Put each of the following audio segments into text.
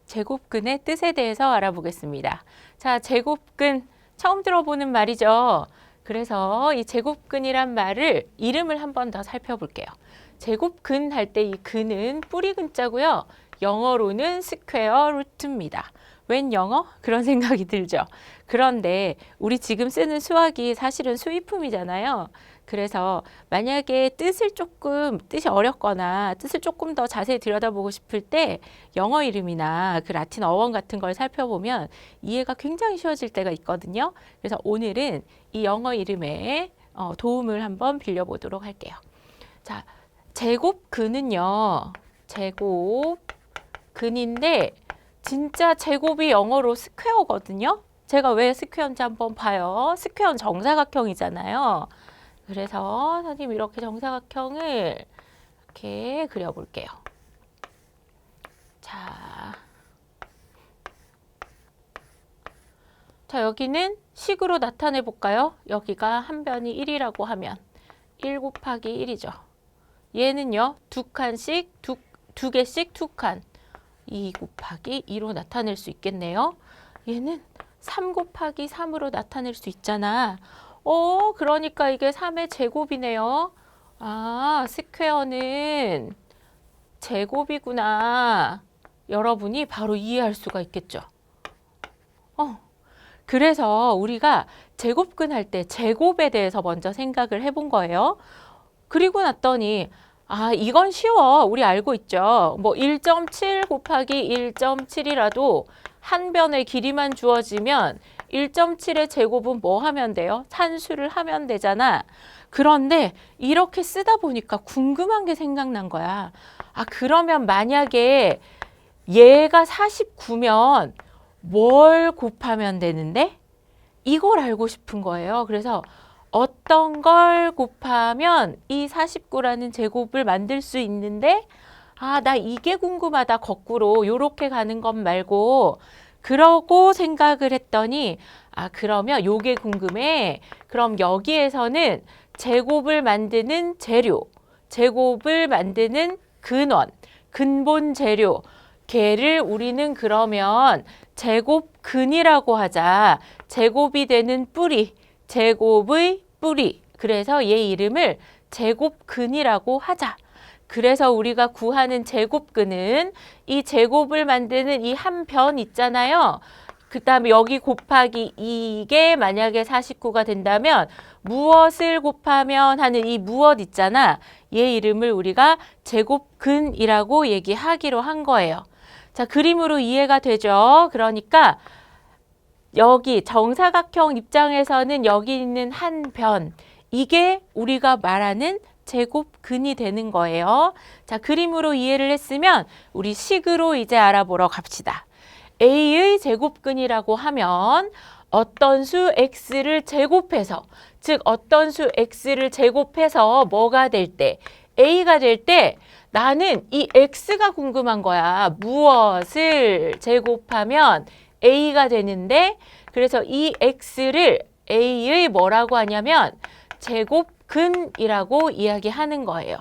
제곱근의 뜻에 대해서 알아보겠습니다. 자, 제곱근 처음 들어보는 말이죠. 그래서 이 제곱근이란 말을 이름을 한 번 더 살펴볼게요. 제곱근 할 때 이 근은 뿌리 근자고요. 영어로는 스퀘어 루트입니다. 웬 영어? 그런 생각이 들죠. 그런데 우리 지금 쓰는 수학이 사실은 수의품이잖아요. 그래서 만약에 뜻이 어렵거나 뜻을 조금 더 자세히 들여다보고 싶을 때 영어 이름이나 그 라틴 어원 같은 걸 살펴보면 이해가 굉장히 쉬워질 때가 있거든요. 그래서 오늘은 이 영어 이름에 도움을 한번 빌려보도록 할게요. 자, 제곱근은요. 제곱근인데 진짜 제곱이 영어로 스퀘어거든요. 제가 왜 스퀘어인지 한번 봐요. 스퀘어는 정사각형이잖아요. 그래서 선생님 이렇게 정사각형을 이렇게 그려볼게요. 자, 여기는 식으로 나타내 볼까요? 여기가 한 변이 1이라고 하면 1 곱하기 1이죠. 얘는요, 두 개씩 두 칸. 2 곱하기 2로 나타낼 수 있겠네요. 얘는 3 곱하기 3으로 나타낼 수 있잖아. 그러니까 이게 3의 제곱이네요. 아, 스퀘어는 제곱이구나. 여러분이 바로 이해할 수가 있겠죠. 그래서 우리가 제곱근 할 때 제곱에 대해서 먼저 생각을 해본 거예요. 그리고 났더니 이건 쉬워. 우리 알고 있죠. 뭐 1.7 곱하기 1.7이라도 한 변의 길이만 주어지면 1.7의 제곱은 뭐 하면 돼요? 산수를 하면 되잖아. 그런데 이렇게 쓰다 보니까 궁금한 게 생각난 거야. 그러면 만약에 얘가 49면 뭘 곱하면 되는데? 이걸 알고 싶은 거예요. 그래서 어떤 걸 곱하면 이 49라는 제곱을 만들 수 있는데 나 이게 궁금하다. 거꾸로 요렇게 가는 것 말고 그러고 생각을 했더니 그러면 요게 궁금해. 그럼 여기에서는 제곱을 만드는 재료, 제곱을 만드는 근원, 근본 재료 걔를 우리는 그러면 제곱근이라고 하자. 제곱이 되는 뿌리, 제곱의 뿌리. 그래서 얘 이름을 제곱근이라고 하자. 그래서 우리가 구하는 제곱근은 이 제곱을 만드는 이 한 변 있잖아요. 그 다음에 여기 곱하기 이게 만약에 49가 된다면 무엇을 곱하면 하는 이 무엇 있잖아. 얘 이름을 우리가 제곱근이라고 얘기하기로 한 거예요. 자, 그림으로 이해가 되죠? 그러니까 여기 정사각형 입장에서는 여기 있는 한 변, 이게 우리가 말하는 제곱근이 되는 거예요. 자, 그림으로 이해를 했으면 우리 식으로 이제 알아보러 갑시다. A의 제곱근이라고 하면 어떤 수 X를 제곱해서, 즉 어떤 수 X를 제곱해서 뭐가 될 때, A가 될 때 나는 이 X가 궁금한 거야. 무엇을 제곱하면 A가 되는데, 그래서 이 X를 A의 뭐라고 하냐면 제곱근이라고 이야기하는 거예요.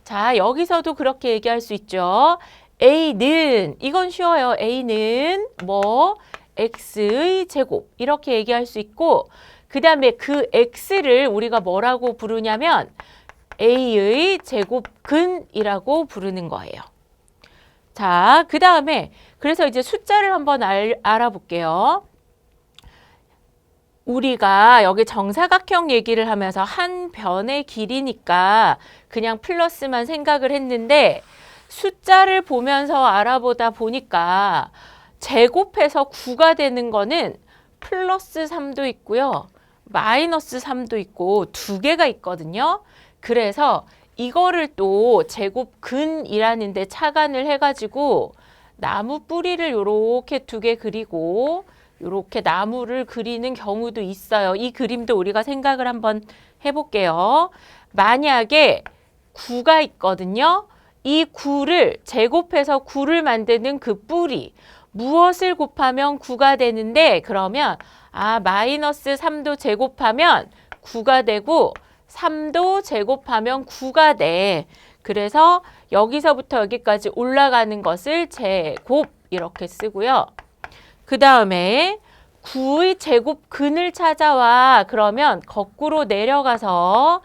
자, 여기서도 그렇게 얘기할 수 있죠. A는, 이건 쉬워요. A는 뭐 X의 제곱 이렇게 얘기할 수 있고, 그 다음에 그 X를 우리가 뭐라고 부르냐면 A의 제곱근이라고 부르는 거예요. 자, 그 다음에 그래서 이제 숫자를 한번 알아볼게요. 우리가 여기 정사각형 얘기를 하면서 한 변의 길이니까 그냥 플러스만 생각을 했는데 숫자를 보면서 알아보다 보니까 제곱해서 9가 되는 거는 플러스 3도 있고요. 마이너스 3도 있고 두 개가 있거든요. 그래서 이거를 또 제곱근이라는 데 착안을 해가지고 나무 뿌리를 요렇게 두 개 그리고 요렇게 나무를 그리는 경우도 있어요. 이 그림도 우리가 생각을 한번 해볼게요. 만약에 9가 있거든요. 이 9를 제곱해서 9를 만드는 그 뿌리, 무엇을 곱하면 9가 되는데, 그러면 마이너스 3도 제곱하면 9가 되고 3도 제곱하면 9가 돼. 그래서 여기서부터 여기까지 올라가는 것을 제곱 이렇게 쓰고요. 그 다음에 9의 제곱근을 찾아와. 그러면 거꾸로 내려가서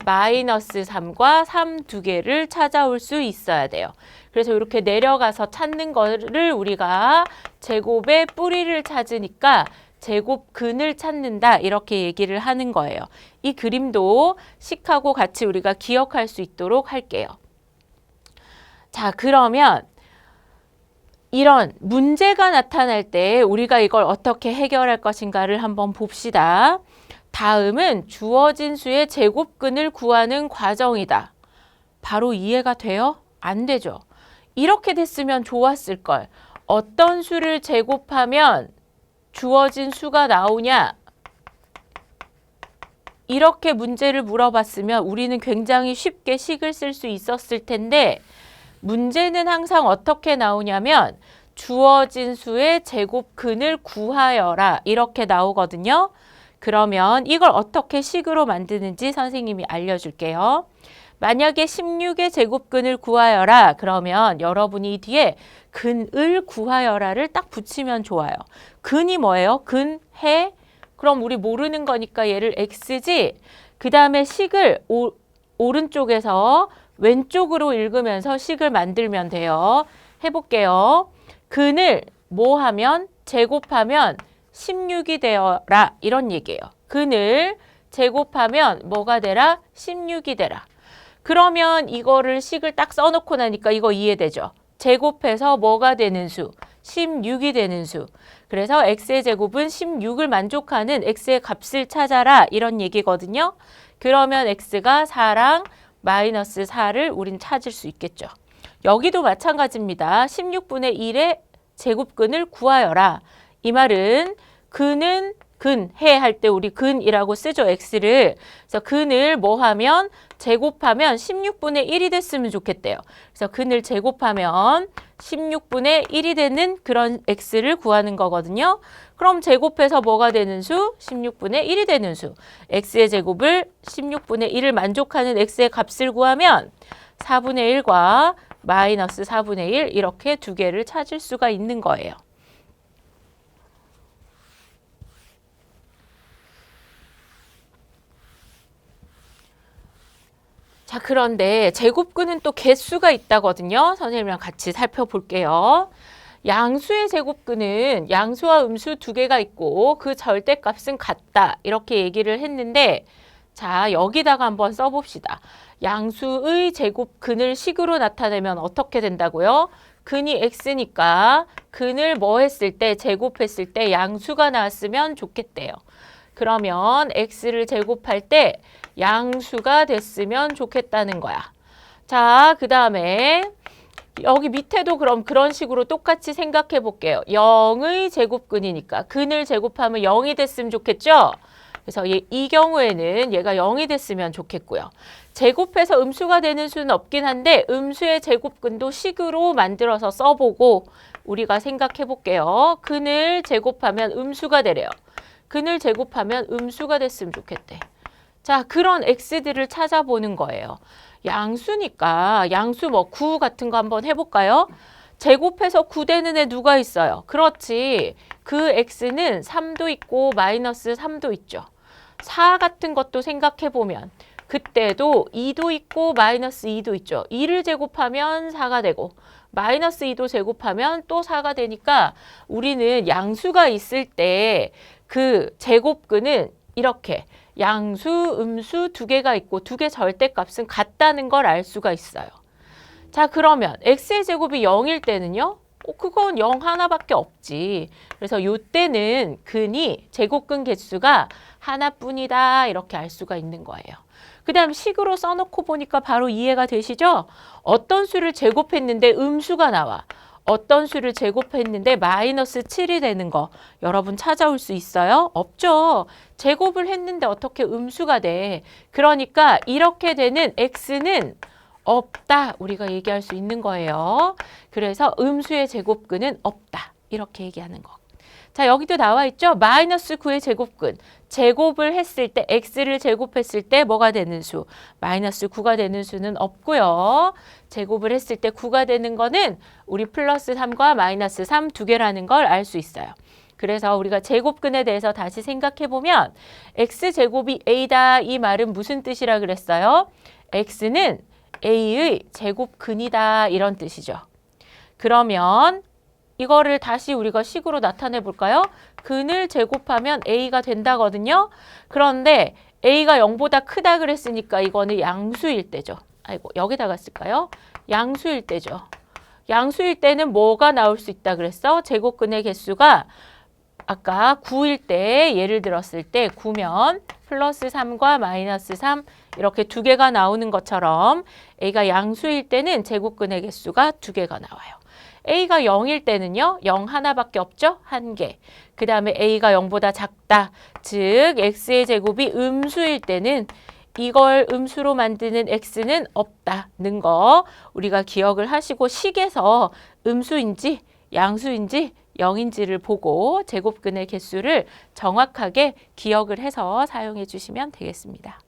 마이너스 3과 3 두 개를 찾아올 수 있어야 돼요. 그래서 이렇게 내려가서 찾는 거를 우리가 제곱의 뿌리를 찾으니까 제곱근을 찾는다 이렇게 얘기를 하는 거예요. 이 그림도 식하고 같이 우리가 기억할 수 있도록 할게요. 자, 그러면 이런 문제가 나타날 때 우리가 이걸 어떻게 해결할 것인가를 한번 봅시다. 다음은 주어진 수의 제곱근을 구하는 과정이다. 바로 이해가 돼요? 안 되죠. 이렇게 됐으면 좋았을 걸. 어떤 수를 제곱하면 주어진 수가 나오냐? 이렇게 문제를 물어봤으면 우리는 굉장히 쉽게 식을 쓸 수 있었을 텐데 문제는 항상 어떻게 나오냐면 주어진 수의 제곱근을 구하여라 이렇게 나오거든요. 그러면 이걸 어떻게 식으로 만드는지 선생님이 알려줄게요. 만약에 16의 제곱근을 구하여라 그러면 여러분이 뒤에 근을 구하여라를 딱 붙이면 좋아요. 근이 뭐예요? 근, 해? 그럼 우리 모르는 거니까 얘를 x지. 그 다음에 식을 오른쪽에서 왼쪽으로 읽으면서 식을 만들면 돼요. 해볼게요. 근을 뭐 하면? 제곱하면 16이 되어라 이런 얘기예요. 근을 제곱하면 뭐가 되라? 16이 되라. 그러면 이거를 식을 딱 써놓고 나니까 이거 이해되죠? 제곱해서 뭐가 되는 수? 16이 되는 수. 그래서 x의 제곱은 16을 만족하는 x의 값을 찾아라 이런 얘기거든요. 그러면 x가 4랑 마이너스 4를 우린 찾을 수 있겠죠. 여기도 마찬가지입니다. 16분의 1의 제곱근을 구하여라. 이 말은 근은 근, 해 할 때 우리 근이라고 쓰죠. x를. 그래서 근을 뭐 하면 제곱하면 16분의 1이 됐으면 좋겠대요. 그래서 근을 제곱하면 16분의 1이 되는 그런 x를 구하는 거거든요. 그럼 제곱해서 뭐가 되는 수? 16분의 1이 되는 수. x의 제곱을 16분의 1을 만족하는 x의 값을 구하면 4분의 1과 마이너스 4분의 1 이렇게 두 개를 찾을 수가 있는 거예요. 자, 그런데 제곱근은 또 개수가 있다거든요. 선생님이랑 같이 살펴볼게요. 양수의 제곱근은 양수와 음수 두 개가 있고 그 절대값은 같다. 이렇게 얘기를 했는데 자, 여기다가 한번 써봅시다. 양수의 제곱근을 식으로 나타내면 어떻게 된다고요? 근이 x니까 근을 뭐 했을 때 제곱했을 때 양수가 나왔으면 좋겠대요. 그러면 x를 제곱할 때 양수가 됐으면 좋겠다는 거야. 자, 그 다음에 여기 밑에도 그럼 그런 식으로 똑같이 생각해 볼게요. 0의 제곱근이니까 근을 제곱하면 0이 됐으면 좋겠죠? 그래서 이 경우에는 얘가 0이 됐으면 좋겠고요. 제곱해서 음수가 되는 수는 없긴 한데 음수의 제곱근도 식으로 만들어서 써보고 우리가 생각해 볼게요. 근을 제곱하면 음수가 되래요. 근을 제곱하면 음수가 됐으면 좋겠대. 자, 그런 x들을 찾아보는 거예요. 양수니까 양수 뭐 9 같은 거 한번 해볼까요? 제곱해서 9 되는 애 누가 있어요? 그렇지. 그 x는 3도 있고 마이너스 3도 있죠. 4 같은 것도 생각해보면 그때도 2도 있고 마이너스 2도 있죠. 2를 제곱하면 4가 되고 마이너스 2도 제곱하면 또 4가 되니까 우리는 양수가 있을 때 그 제곱근은 이렇게 양수, 음수 두 개가 있고 두 개 절대값은 같다는 걸 알 수가 있어요. 자, 그러면 x의 제곱이 0일 때는요? 그건 0 하나밖에 없지. 그래서 이때는 근이 제곱근 개수가 하나뿐이다 이렇게 알 수가 있는 거예요. 그 다음 식으로 써놓고 보니까 바로 이해가 되시죠? 어떤 수를 제곱했는데 음수가 나와. 어떤 수를 제곱했는데 마이너스 7이 되는 거 여러분 찾아올 수 있어요? 없죠. 제곱을 했는데 어떻게 음수가 돼? 그러니까 이렇게 되는 x는 없다. 우리가 얘기할 수 있는 거예요. 그래서 음수의 제곱근은 없다. 이렇게 얘기하는 거. 자, 여기도 나와 있죠? 마이너스 9의 제곱근. 제곱을 했을 때, x를 제곱했을 때 뭐가 되는 수? 마이너스 9가 되는 수는 없고요. 제곱을 했을 때 9가 되는 거는 우리 플러스 3과 마이너스 3 두 개라는 걸 알 수 있어요. 그래서 우리가 제곱근에 대해서 다시 생각해 보면 x제곱이 a다 이 말은 무슨 뜻이라 그랬어요? x는 a의 제곱근이다 이런 뜻이죠. 그러면 이거를 다시 우리가 식으로 나타내 볼까요? 근을 제곱하면 a가 된다거든요. 그런데 a가 0보다 크다 그랬으니까 이거는 양수일 때죠. 아이고, 여기다가 쓸까요? 양수일 때죠. 양수일 때는 뭐가 나올 수 있다 그랬어? 제곱근의 개수가 아까 9일 때 예를 들었을 때 9면 플러스 3과 마이너스 3 이렇게 두 개가 나오는 것처럼 a가 양수일 때는 제곱근의 개수가 두 개가 나와요. a가 0일 때는요. 0 하나밖에 없죠? 한 개. 그 다음에 a가 0보다 작다. 즉 x의 제곱이 음수일 때는 이걸 음수로 만드는 x는 없다는 거 우리가 기억을 하시고 식에서 음수인지 양수인지 0인지를 보고 제곱근의 개수를 정확하게 기억을 해서 사용해 주시면 되겠습니다.